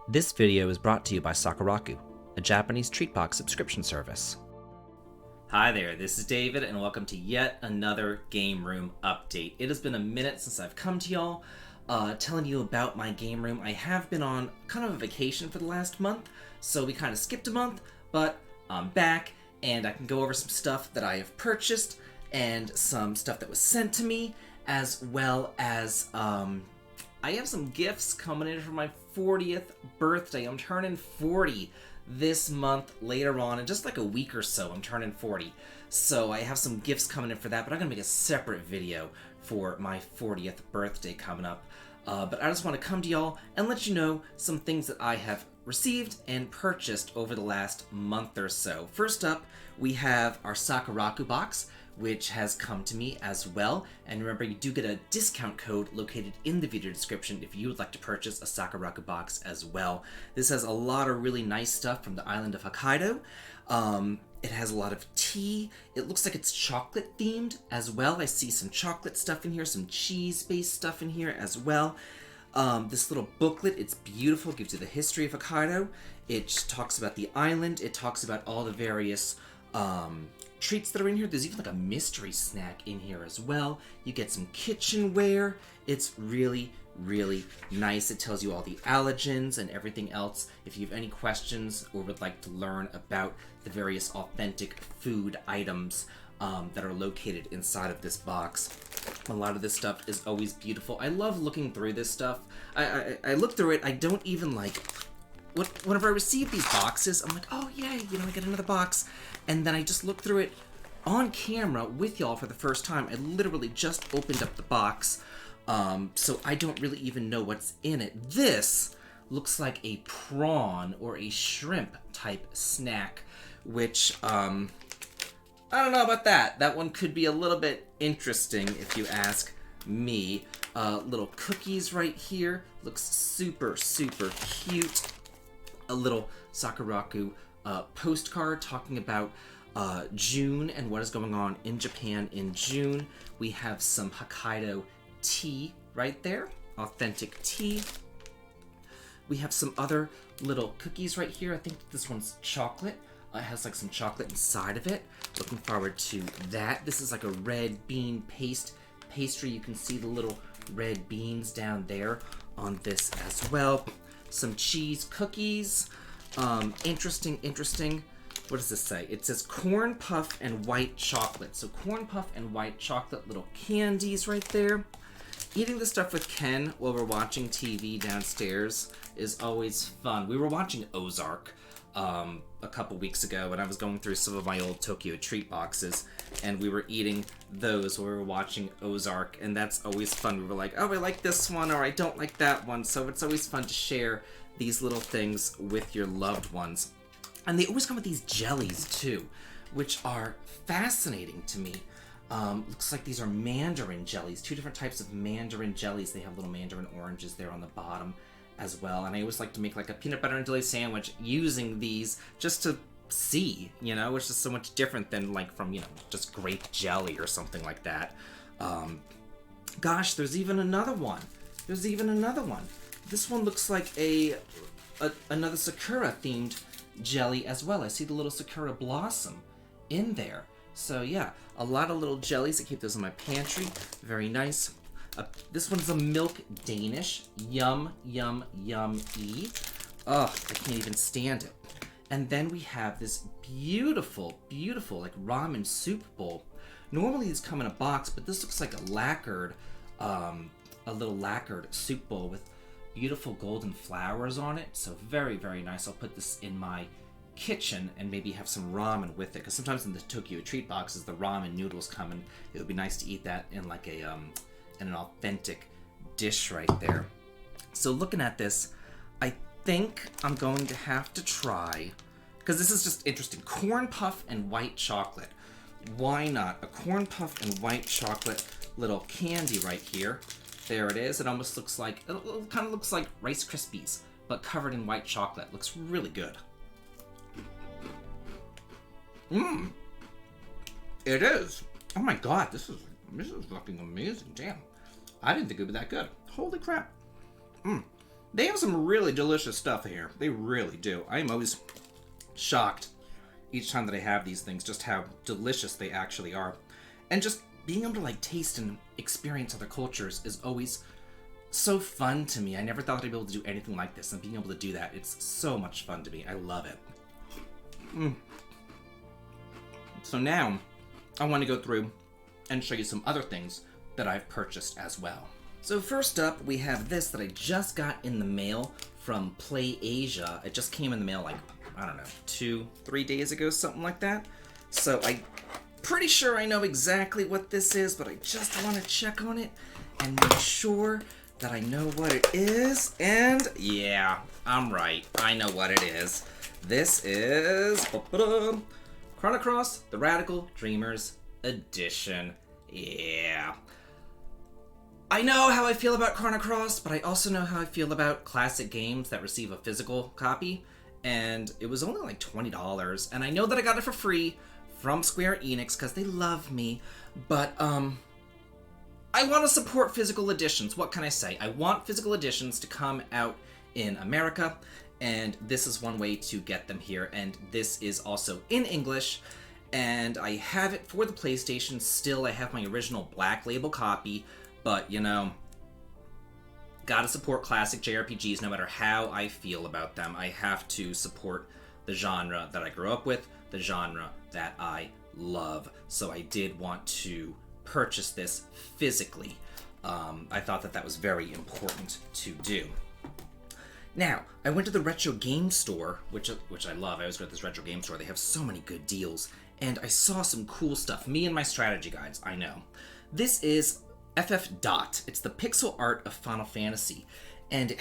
This video is brought to you by Sakuraku, a Japanese treat box subscription service. Hi there, this is David, and welcome to yet another Game Room update. It has been a minute since I've come to y'all, telling you about my game room. I have been on kind of a vacation for the last month, so we kind of skipped a month, but I'm back, and I can go over some stuff that I have purchased, and some stuff that was sent to me, as well as, I have some gifts coming in for my 40th birthday. I'm turning 40 this month later on, in just like a week or so, I'm turning 40. So I have some gifts coming in for that, but I'm going to make a separate video for my 40th birthday coming up. But I just want to come to y'all and let you know some things that I have received and purchased over the last month or so. First up, we have our Sakuraku box, which has come to me as well. And remember, you do get a discount code located in the video description if you would like to purchase a Sakuraku box as well. This has a lot of really nice stuff from the island of Hokkaido. It has a lot of tea. It looks like it's chocolate themed as well. I see some chocolate stuff in here, some cheese-based stuff in here as well. This little booklet, it's beautiful, it gives you the history of Hokkaido. It talks about the island. It talks about all the various treats that are in here. There's even like a mystery snack in here as well. You get some kitchenware. It's really, really nice. It tells you all the allergens and everything else. If you have any questions or would like to learn about the various authentic food items that are located inside of this box. A lot of this stuff is always beautiful. I love looking through this stuff. I look through it. I don't even like... Whenever I receive these boxes, I'm like, oh yay, I get another box. And then I just look through it on camera with y'all for the first time. I literally just opened up the box, so I don't really even know what's in it. This looks like a prawn or a shrimp type snack, which, I don't know about that. That one could be a little bit interesting if you ask me. Little cookies right here. Looks super, super cute. A little Sakuraku postcard talking about June and what is going on in Japan in June. We have some Hokkaido tea right there, authentic tea. We have some other little cookies right here. I think this one's chocolate. It has like some chocolate inside of it. Looking forward to that. This is like a red bean pastry. You can see the little red beans down there on this as well. Some cheese cookies. Interesting. What does this say? It says corn puff and white chocolate. So corn puff and white chocolate, little candies right there. Eating the stuff with Ken while we're watching TV downstairs is always fun. We were watching Ozark a couple weeks ago, and I was going through some of my old Tokyo treat boxes, and we were eating those while we were watching Ozark, and that's always fun. We were like, oh, I like this one, or I don't like that one, so it's always fun to share these little things with your loved ones. And they always come with these jellies, too, which are fascinating to me. Looks like these are mandarin jellies, two different types of mandarin jellies. They have little mandarin oranges there on the bottom as well. And I always like to make like a peanut butter and jelly sandwich using these just to see, which is so much different than like from, just grape jelly or something like that. Gosh, there's even another one. This one looks like another Sakura themed jelly as well. I see the little Sakura blossom in there. So yeah, a lot of little jellies. I keep those in my pantry. Very nice. This one's a milk Danish. Yum, yum, yum-y. Ugh, I can't even stand it. And then we have this beautiful, beautiful, like ramen soup bowl. Normally these come in a box, but this looks like a little lacquered soup bowl with beautiful golden flowers on it. So very, very nice. I'll put this in my kitchen and maybe have some ramen with it, because sometimes in the Tokyo treat boxes the ramen noodles come, and it would be nice to eat that in like a in an authentic dish right there. So looking at this, I think I'm going to have to try, because this is just interesting, corn puff and white chocolate. Why not? A corn puff and white chocolate little candy right here. There it is. It almost looks like, it kind of looks like Rice Krispies, but covered in white chocolate. Looks really good. It is. Oh my god, this is fucking amazing. Damn. I didn't think it would be that good. Holy crap. They have some really delicious stuff here. They really do. I am always shocked each time that I have these things, just how delicious they actually are. And just being able to like taste and experience other cultures is always so fun to me. I never thought I'd be able to do anything like this, and being able to do that, it's so much fun to me. I love it. So now, I want to go through and show you some other things that I've purchased as well. So first up, we have this that I just got in the mail from PlayAsia. It just came in the mail like, I don't know, 2-3 days ago, something like that. So I'm pretty sure I know exactly what this is, but I just want to check on it and make sure that I know what it is. And yeah, I'm right. I know what it is. This is Chrono Cross: The Radical Dreamers Edition. Yeah. I know how I feel about Chrono Cross, but I also know how I feel about classic games that receive a physical copy, and it was only like $20, and I know that I got it for free from Square Enix because they love me, but I want to support physical editions. What can I say? I want physical editions to come out in America, and this is one way to get them here, and this is also in English, and I have it for the PlayStation still. I have my original Black Label copy, but, you know, gotta support classic JRPGs no matter how I feel about them. I have to support the genre that I grew up with, the genre that I love. So I did want to purchase this physically. I thought that that was very important to do. Now, I went to the retro game store, which I love. I always go to this retro game store. They have so many good deals, and I saw some cool stuff. Me and my strategy guides, I know. This is FF Dot. It's the pixel art of Final Fantasy, and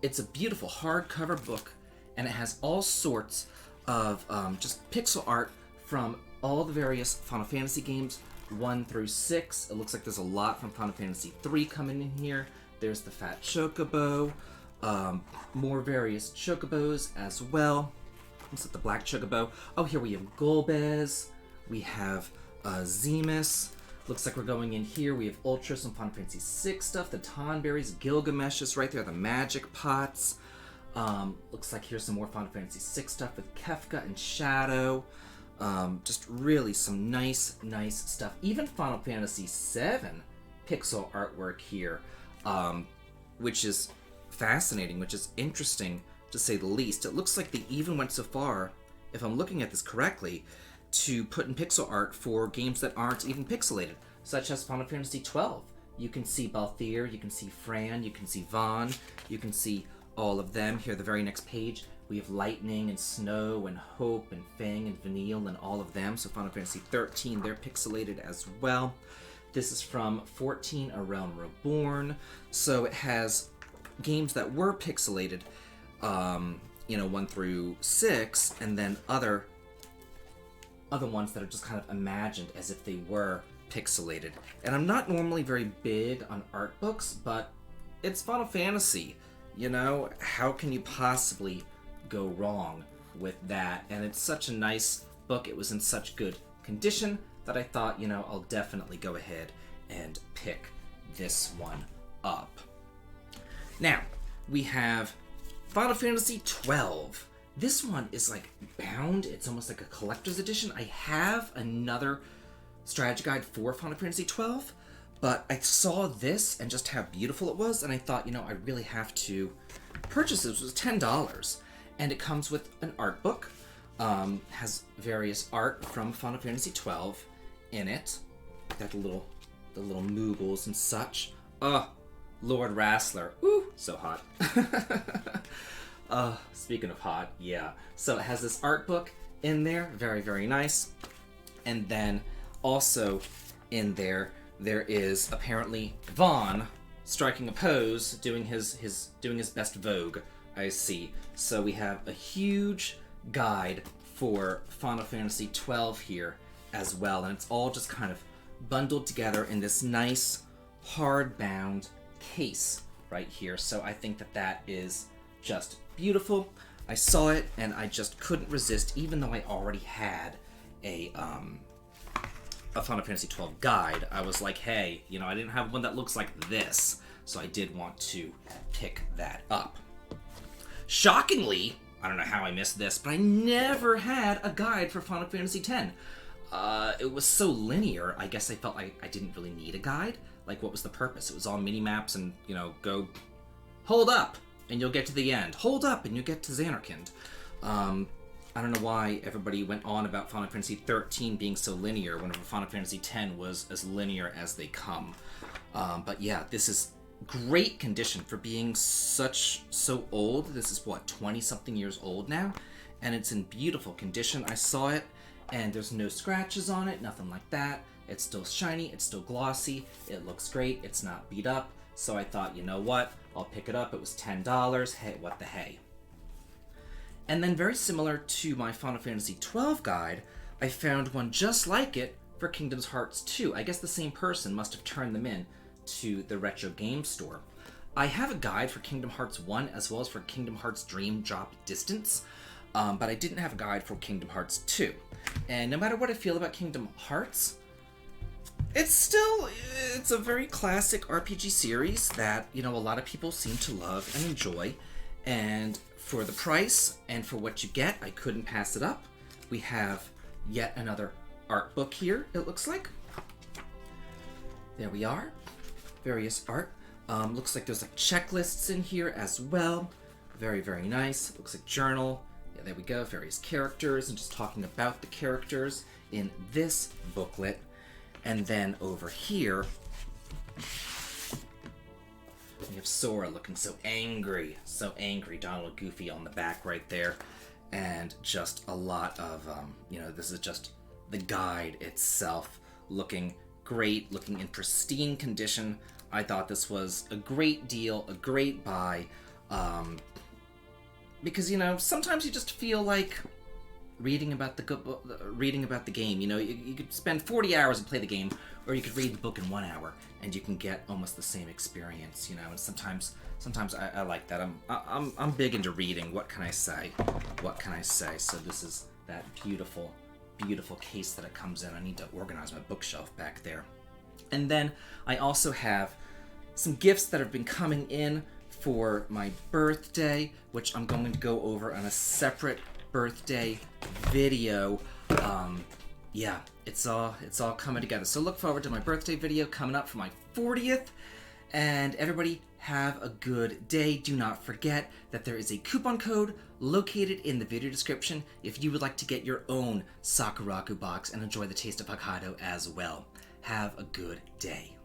it's a beautiful hardcover book, and it has all sorts of just pixel art from all the various Final Fantasy games, 1 through 6. It looks like there's a lot from Final Fantasy 3 coming in here. There's the Fat Chocobo, more various Chocobos as well. Looks like the Black Chocobo. Oh, here we have Golbez. We have Zemus. Looks like we're going in here. We have Ultra, some Final Fantasy 6 stuff. The Tonberries, Gilgamesh is right there. The Magic Pots. Looks like here's some more Final Fantasy 6 stuff with Kefka and Shadow. Just really some nice stuff. Even Final Fantasy 7 pixel artwork here, which is fascinating, which is interesting to say the least. It looks like they even went so far, if I'm looking at this correctly, to put in pixel art for games that aren't even pixelated, such as Final Fantasy 12. You can see Balthier, you can see Fran, you can see Vaughn, you can see all of them. Here, the very next page, we have Lightning and Snow and Hope and Fang and Vanille and all of them. So Final Fantasy 13, they're pixelated as well. This is from 14, A Realm Reborn. So it has games that were pixelated, 1 through 6, and then other ones that are just kind of imagined as if they were pixelated. And I'm not normally very big on art books, but it's Final Fantasy. How can you possibly go wrong with that? And it's such a nice book. It was in such good condition that I thought, I'll definitely go ahead and pick this one up. Now, we have Final Fantasy 12. This one is like bound. It's almost like a collector's edition. I have another strategy guide for Final Fantasy 12, but I saw this and just how beautiful it was, and I thought, I really have to purchase this. It was $10, and it comes with an art book. Has various art from Final Fantasy 12 in it. Got the little Moogles and such. Lord Rassler. Ooh, so hot. Speaking of hot, yeah. So it has this art book in there, very, very nice. And then also in there is apparently Vaughn striking a pose, doing his best Vogue, I see. So we have a huge guide for Final Fantasy 12 here as well, and it's all just kind of bundled together in this nice hardbound case right here. So I think that is just beautiful. I saw it and I just couldn't resist, even though I already had a Final Fantasy 12 guide. I was like, hey, I didn't have one that looks like this. so I did want to pick that up. Shockingly, I don't know how I missed this, but I never had a guide for Final Fantasy X. It was so linear, I guess I felt like I didn't really need a guide. Like, what was the purpose? It was all mini-maps and, go hold up, and you'll get to the end. Hold up, and you'll get to Zanarkand. I don't know why everybody went on about Final Fantasy 13 being so linear whenever Final Fantasy X was as linear as they come. But yeah, this is great condition for being so old. This is, what, 20-something years old now? And it's in beautiful condition. I saw it, and there's no scratches on it, nothing like that. It's still shiny, it's still glossy, it looks great, it's not beat up. So I thought, you know what, I'll pick it up. It was $10. Hey, what the hey. And then, very similar to my Final Fantasy XII guide, I found one just like it for Kingdom Hearts 2. I guess the same person must have turned them in to the Retro Game Store. I have a guide for Kingdom Hearts 1 as well as for Kingdom Hearts Dream Drop Distance, but I didn't have a guide for Kingdom Hearts 2. And no matter what I feel about Kingdom Hearts, it's a very classic RPG series that, a lot of people seem to love and enjoy. And for the price and for what you get, I couldn't pass it up. We have yet another art book here, it looks like. There we are. Various art. Looks like there's like checklists in here as well. Very, very nice. Looks like journal. Yeah, there we go. Various characters and just talking about the characters in this booklet. And then over here, we have Sora looking so angry, Donald Goofy on the back right there, and just a lot of, this is just the guide itself looking great, looking in pristine condition. I thought this was a great deal, a great buy, because, sometimes you just feel like reading about the game. You could spend 40 hours and play the game, or you could read the book in 1 hour, and you can get almost the same experience. And sometimes I like that. I'm big into reading. What can I say? So this is that beautiful case that it comes in. I need to organize my bookshelf back there. And then I also have some gifts that have been coming in for my birthday, which I'm going to go over on a separate birthday video. Yeah, it's all coming together. So look forward to my birthday video coming up for my 40th. And everybody have a good day. Do not forget that there is a coupon code located in the video description if you would like to get your own Sakuraku box and enjoy the taste of Hokkaido as well. Have a good day.